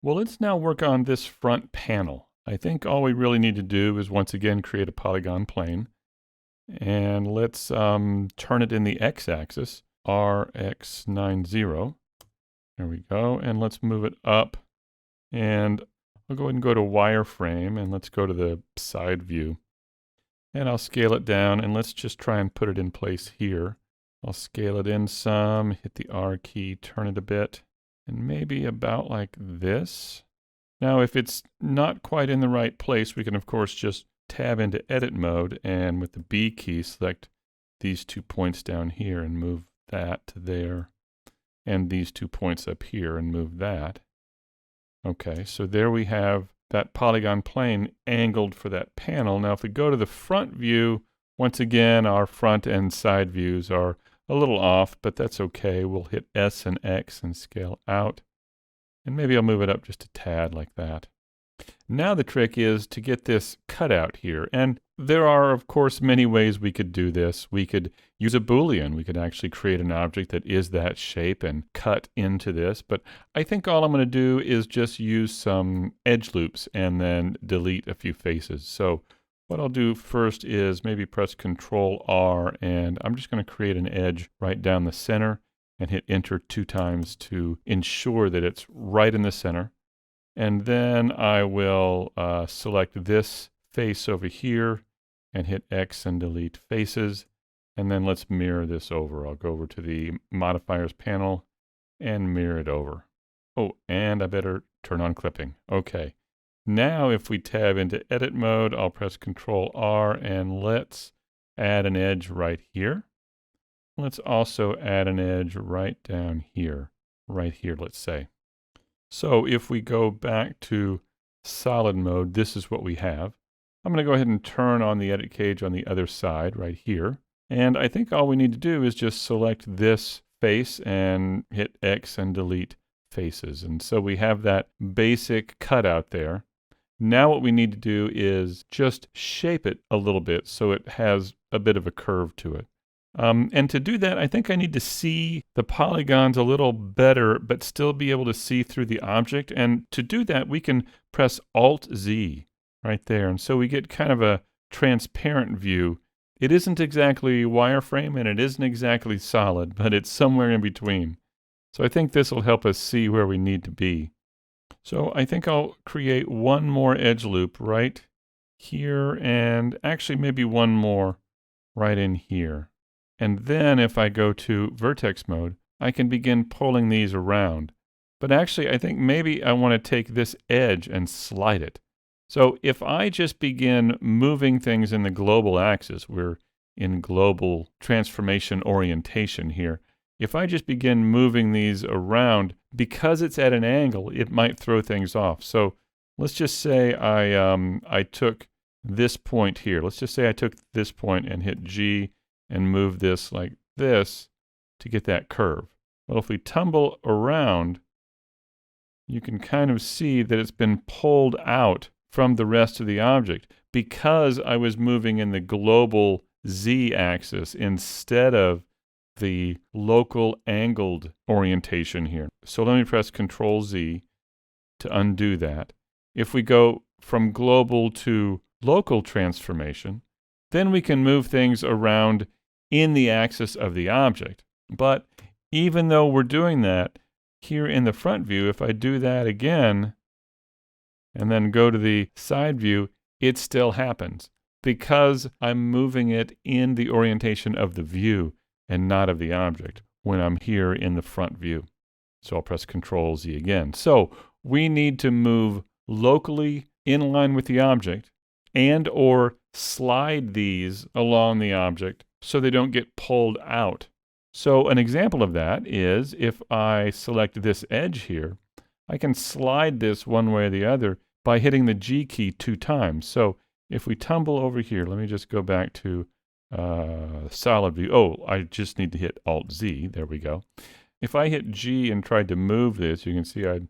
Well, let's now work on this front panel. I think all we really need to do is once again create a polygon plane. And let's turn it in the x-axis, RX90. There we go. And let's move it up. And I'll go ahead and go to wireframe, and let's go to the side view. And I'll scale it down, and let's just try and put it in place here. I'll scale it in some, hit the R key, turn it a bit, and maybe about like this. Now, if it's not quite in the right place, we can of course just tab into edit mode, and with the B key, select these 2 points down here and move that to there, and these 2 points up here and move that. Okay, so there we have that polygon plane angled for that panel. Now, if we go to the front view, once again, our front and side views are a little off, but that's okay. We'll hit S and X and scale out. And maybe I'll move it up just a tad like that. Now the trick is to get this cutout here. And there are, of course, many ways we could do this. We could use a Boolean. We could actually create an object that is that shape and cut into this. But I think all I'm going to do is just use some edge loops and then delete a few faces. So what I'll do first is maybe press Control R, and I'm just going to create an edge right down the center and hit Enter 2 times to ensure that it's right in the center. And then I will select this face over here and hit X and delete faces. And then let's mirror this over. I'll go over to the modifiers panel and mirror it over. Oh, and I better turn on clipping. Okay. Now if we tab into edit mode, I'll press Control R, and let's add an edge right here. Let's also add an edge right down here, let's say. So if we go back to solid mode, this is what we have. I'm going to go ahead and turn on the edit cage on the other side right here. And I think all we need to do is just select this face and hit X and delete faces. And so we have that basic cutout there. Now what we need to do is just shape it a little bit so it has a bit of a curve to it. And to do that, I think I need to see the polygons a little better, but still be able to see through the object. And to do that, we can press Alt-Z right there. And so we get kind of a transparent view. It isn't exactly wireframe, and it isn't exactly solid, but it's somewhere in between. So I think this will help us see where we need to be. So I think I'll create one more edge loop right here, and actually maybe one more right in here. And then if I go to vertex mode, I can begin pulling these around. But actually, I think maybe I want to take this edge and slide it. So if I just begin moving things in the global axis, we're in global transformation orientation here. If I just begin moving these around, because it's at an angle, it might throw things off. So let's just say I took this point here. Let's just say I took this point and hit G and move this like this to get that curve. Well, if we tumble around, you can kind of see that it's been pulled out from the rest of the object because I was moving in the global Z axis instead of the local angled orientation here. So let me press Control Z to undo that. If we go from global to local transformation, then we can move things around in the axis of the object. But even though we're doing that, here in the front view, if I do that again, and then go to the side view, it still happens because I'm moving it in the orientation of the view and not of the object when I'm here in the front view. So I'll press Control Z again. So we need to move locally in line with the object and or slide these along the object so they don't get pulled out. So an example of that is if I select this edge here, I can slide this one way or the other by hitting the G key 2 times. So if we tumble over here, let me just go back to solid view. Oh, I just need to hit Alt-Z. There we go. If I hit G and tried to move this, you can see I'd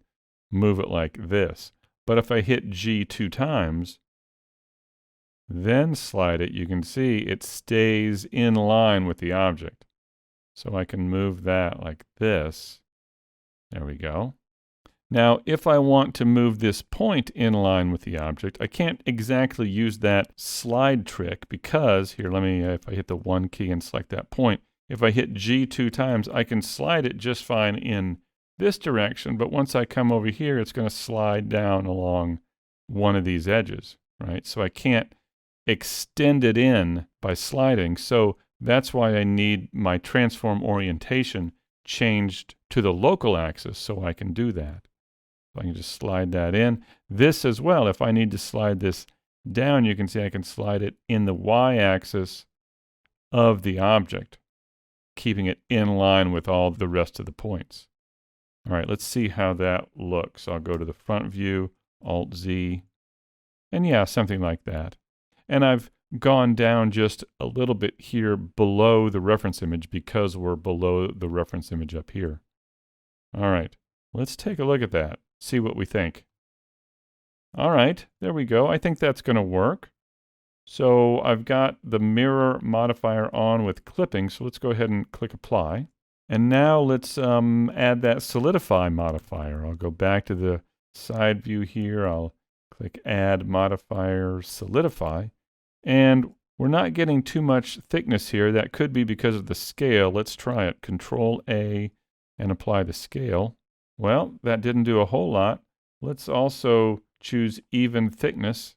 move it like this. But if I hit G 2 times, then slide it, you can see it stays in line with the object. So I can move that like this. There we go. Now, if I want to move this point in line with the object, I can't exactly use that slide trick because, here, if I hit the 1 key and select that point, if I hit G 2 times, I can slide it just fine in this direction, but once I come over here, it's going to slide down along one of these edges, right? So I can't extend it in by sliding. So that's why I need my transform orientation changed to the local axis so I can do that. So I can just slide that in. This as well, if I need to slide this down, you can see I can slide it in the y-axis of the object, keeping it in line with all the rest of the points. All right, let's see how that looks. I'll go to the front view, Alt-Z, and yeah, something like that. And I've gone down just a little bit here below the reference image because we're below the reference image up here. All right, let's take a look at that, see what we think. All right, there we go. I think that's going to work. So I've got the mirror modifier on with clipping, so let's go ahead and click apply. And now let's add that solidify modifier. I'll go back to the side view here. I'll click add modifier solidify. And we're not getting too much thickness here. That could be because of the scale. Let's try it. Control A and apply the scale. Well, that didn't do a whole lot. Let's also choose even thickness,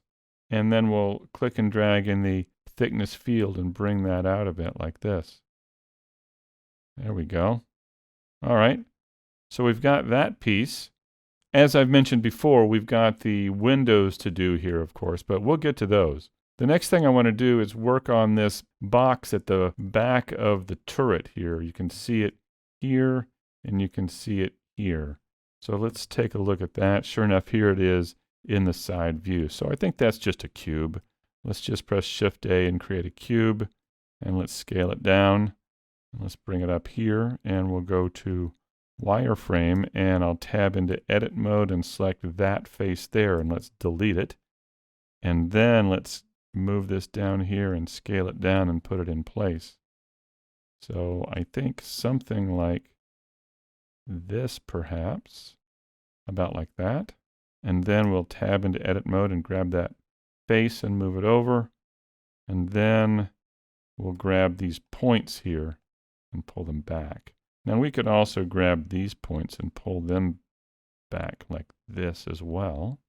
and then we'll click and drag in the thickness field and bring that out a bit like this. There we go. All right. So we've got that piece. As I've mentioned before, we've got the windows to do here, of course, but we'll get to those. The next thing I want to do is work on this box at the back of the turret here. You can see it here, and you can see it here. So let's take a look at that. Sure enough, here it is in the side view. So I think that's just a cube. Let's just press Shift A and create a cube, and let's scale it down. Let's bring it up here, and we'll go to wireframe, and I'll tab into edit mode and select that face there, and let's delete it. And then let's move this down here and scale it down and put it in place. So I think something like this, perhaps, about like that. And then we'll tab into edit mode and grab that face and move it over. And then we'll grab these points here and pull them back. Now we could also grab these points and pull them back like this as well.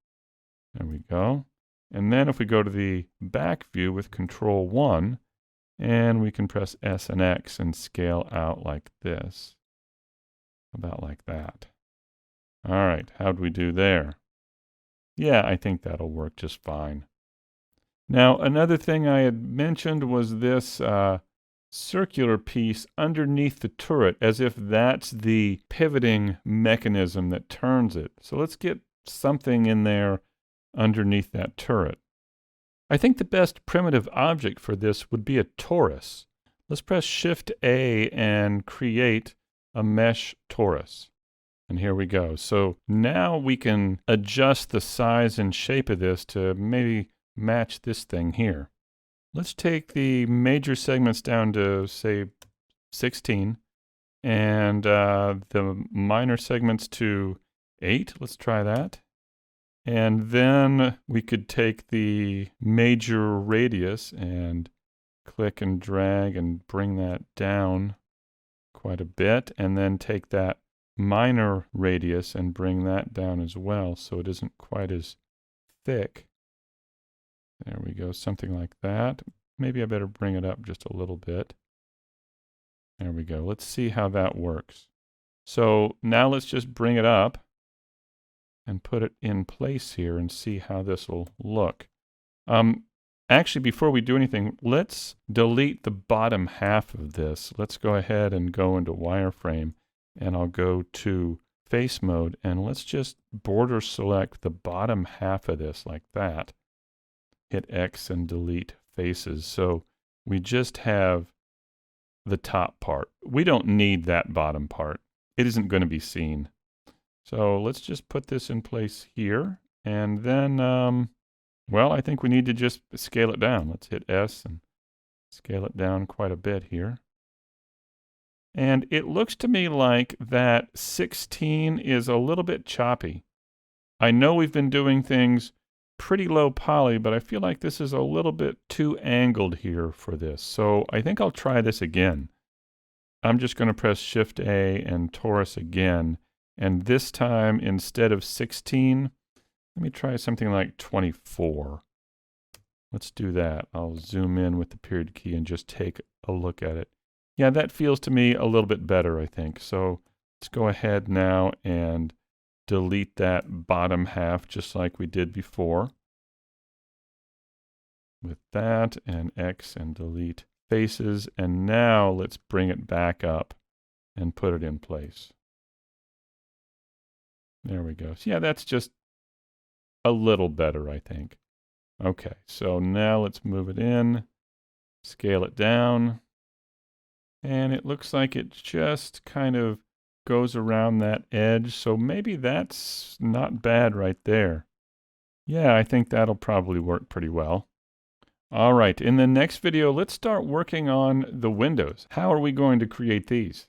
There we go. And then if we go to the back view with Control 1, and we can press S and X and scale out like this. About like that. All right, how'd we do there? Yeah, I think that'll work just fine. Now, another thing I had mentioned was this circular piece underneath the turret, as if that's the pivoting mechanism that turns it. So let's get something in there underneath that turret. I think the best primitive object for this would be a torus. Let's press Shift A and create a mesh torus. And here we go. So now we can adjust the size and shape of this to maybe match this thing here. Let's take the major segments down to, say, 16, and the minor segments to 8. Let's try that. And then we could take the major radius and click and drag and bring that down quite a bit, and then take that minor radius and bring that down as well so it isn't quite as thick. There we go, something like that. Maybe I better bring it up just a little bit. There we go. Let's see how that works. So now let's just bring it up and put it in place here and see how this will look. Actually, before we do anything, let's delete the bottom half of this. Let's go ahead and go into wireframe, and I'll go to face mode, and let's just border select the bottom half of this like that. Hit X and delete faces. So we just have the top part. We don't need that bottom part. It isn't going to be seen. So let's just put this in place here, and then well, I think we need to just scale it down. Let's hit S and scale it down quite a bit here. And it looks to me like that 16 is a little bit choppy. I know we've been doing things pretty low poly, but I feel like this is a little bit too angled here for this. So I think I'll try this again. I'm just going to press Shift A and Torus again. And this time, instead of 16, let me try something like 24. Let's do that. I'll zoom in with the period key and just take a look at it. Yeah, that feels to me a little bit better, I think. So let's go ahead now and delete that bottom half just like we did before. With that and X and delete faces. And now let's bring it back up and put it in place. There we go. So yeah, that's just a little better, I think. Okay, so now let's move it in, scale it down, and it looks like it just kind of goes around that edge, so maybe that's not bad right there. Yeah, I think that'll probably work pretty well. All right, in the next video, let's start working on the windows. How are we going to create these?